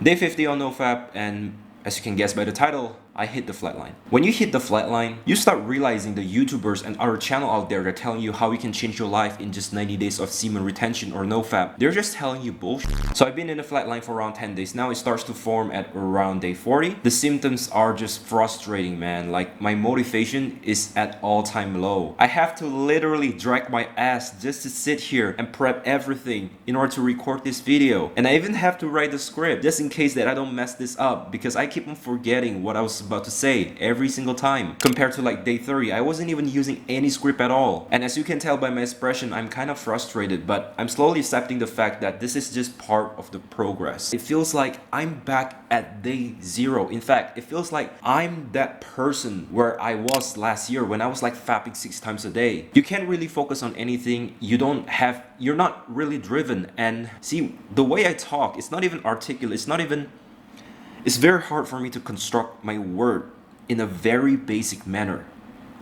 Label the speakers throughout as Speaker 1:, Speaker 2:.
Speaker 1: Day 50 on Nofap, and as you can guess by the title, I hit the flatline. When you hit the flatline, you start realizing the YouTubers and other channel out there that are telling you how you can change your life in just 90 days of semen retention or Nofap. They're just telling you bullshit. So I've been in the flatline for around 10 days. Now it starts to form at around day 40. The symptoms are just frustrating, man. Like, my motivation is at all-time low. I have to literally drag my ass just to sit here and prep everything in order to record this video. And I even have to write the script just in case that I don't mess this up, because I keep on forgetting what I was about to say every single time. Compared to like day 30, I wasn't even using any script at all. And as you can tell by my expression, I'm kind of frustrated, but I'm slowly accepting the fact that this is just part of the progress. It feels like I'm back at day 0. In fact, it feels like I'm that person where I was last year when I was like fapping 6 times a day. You can't really focus on anything. You're not really driven. And see, the way I talk, it's not even articulate. It's very hard for me to construct my word in a very basic manner.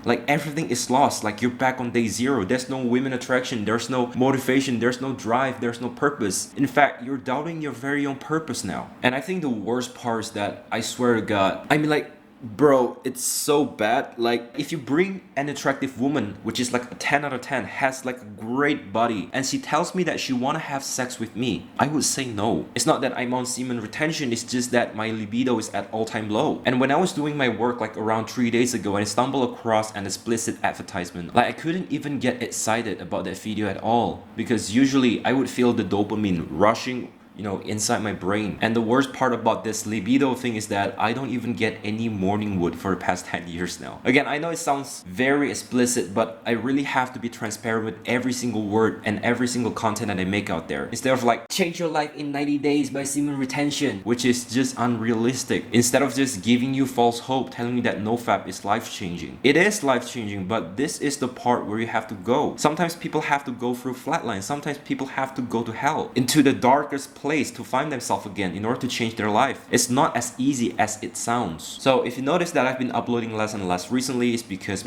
Speaker 1: Like, everything is lost. Like, you're back on day 0. There's no women attraction. There's no motivation. There's no drive. There's no purpose. In fact, you're doubting your very own purpose now. And I think the worst part is that, I swear to God, I mean, like, bro, it's so bad. Like, if you bring an attractive woman, which is like a 10 out of 10, has like a great body, and she tells me that she wanna have sex with me, I would say no. It's not that I'm on semen retention, it's just that my libido is at all-time low. And when I was doing my work like around 3 days ago, and I stumbled across an explicit advertisement, like, I couldn't even get excited about that video at all, because usually I would feel the dopamine rushing, you know, inside my brain. And the worst part about this libido thing is that I don't even get any morning wood for the past 10 years now. Again, I know it sounds very explicit, but I really have to be transparent with every single word and every single content that I make out there. Instead of like, change your life in 90 days by semen retention, which is just unrealistic. Instead of just giving you false hope, telling you that Nofap is life-changing. It is life-changing, but this is the part where you have to go. Sometimes people have to go through flatline. Sometimes people have to go to hell, into the darkest place to find themselves again in order to change their life. It's not as easy as it sounds. So if you notice that I've been uploading less and less recently, it's because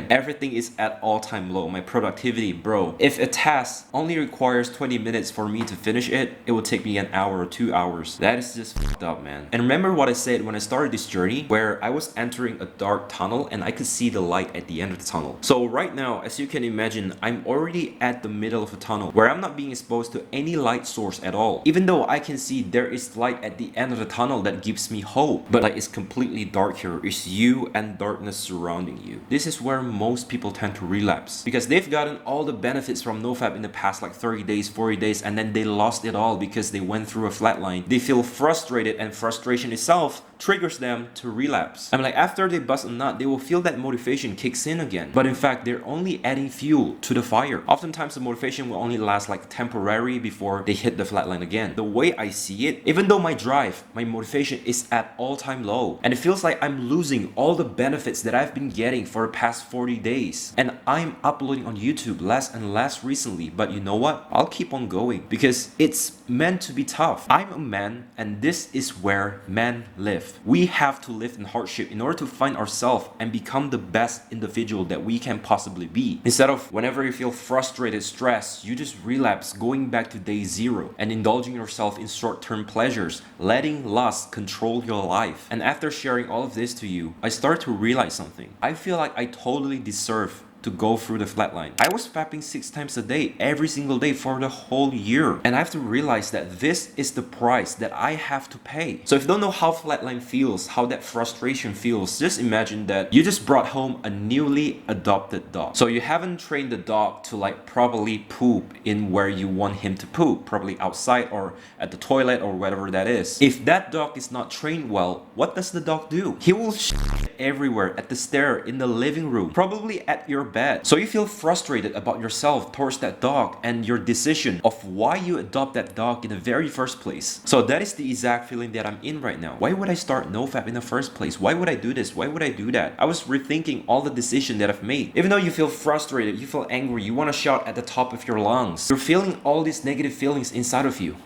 Speaker 1: everything is at all-time low. My productivity, bro. If a task only requires 20 minutes for me to finish it, it will take me an hour or 2 hours. That is just fucked up, man. And remember what I said when I started this journey, where I was entering a dark tunnel and I could see the light at the end of the tunnel. So right now, as you can imagine, I'm already at the middle of a tunnel where I'm not being exposed to any light source at all. Even though I can see there is light at the end of the tunnel that gives me hope, but like, it's completely dark here. It's you and darkness surrounding you. This is where most people tend to relapse, because they've gotten all the benefits from Nofap in the past like 30 days, 40 days, and then they lost it all because they went through a flatline. They feel frustrated, and frustration itself triggers them to relapse. I mean, like, after they bust a nut, they will feel that motivation kicks in again. But in fact, they're only adding fuel to the fire. Oftentimes, the motivation will only last like temporary before they hit the flatline again. The way I see it, even though my drive, my motivation is at all-time low, and it feels like I'm losing all the benefits that I've been getting for the past 40 days, and I'm uploading on YouTube less and less recently, but you know what? I'll keep on going, because it's meant to be tough. I'm a man, and this is where men live. We have to live in hardship in order to find ourselves and become the best individual that we can possibly be. Instead of whenever you feel frustrated, stressed, you just relapse, going back to day 0 and indulging yourself in short-term pleasures, letting lust control your life. And after sharing all of this to you, I start to realize something. I feel like I totally deserve to go through the flatline. I was fapping 6 times a day, every single day for the whole year. And I have to realize that this is the price that I have to pay. So if you don't know how flatline feels, how that frustration feels, just imagine that you just brought home a newly adopted dog. So you haven't trained the dog to like properly poop in where you want him to poop, probably outside or at the toilet or whatever that is. If that dog is not trained well, what does the dog do? He will shit everywhere, at the stair, in the living room, probably at your bed. So you feel frustrated about yourself towards that dog and your decision of why you adopt that dog in the very first place. So that is the exact feeling that I'm in right now. Why would I start Nofap in the first place? Why would I do this? Why would I do that? I was rethinking all the decisions that I've made. Even though you feel frustrated, you feel angry, you want to shout at the top of your lungs, you're feeling all these negative feelings inside of you.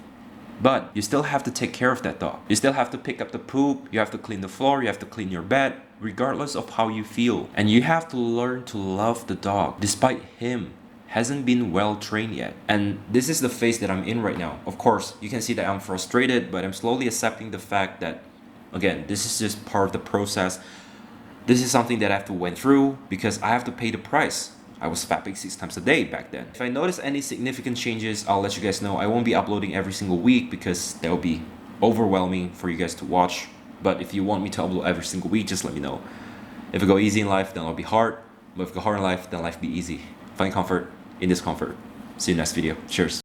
Speaker 1: But you still have to take care of that dog. You still have to pick up the poop, you have to clean the floor, you have to clean your bed, regardless of how you feel. And you have to learn to love the dog, despite him hasn't been well trained yet. And this is the phase that I'm in right now. Of course, you can see that I'm frustrated, but I'm slowly accepting the fact that, again, this is just part of the process. This is something that I have to went through because I have to pay the price. I was fapping 6 times a day back then. If I notice any significant changes, I'll let you guys know. I won't be uploading every single week because that will be overwhelming for you guys to watch. But if you want me to upload every single week, just let me know. If I go easy in life, then I'll be hard. But if I go hard in life, then life be easy. Find comfort in discomfort. See you next video. Cheers.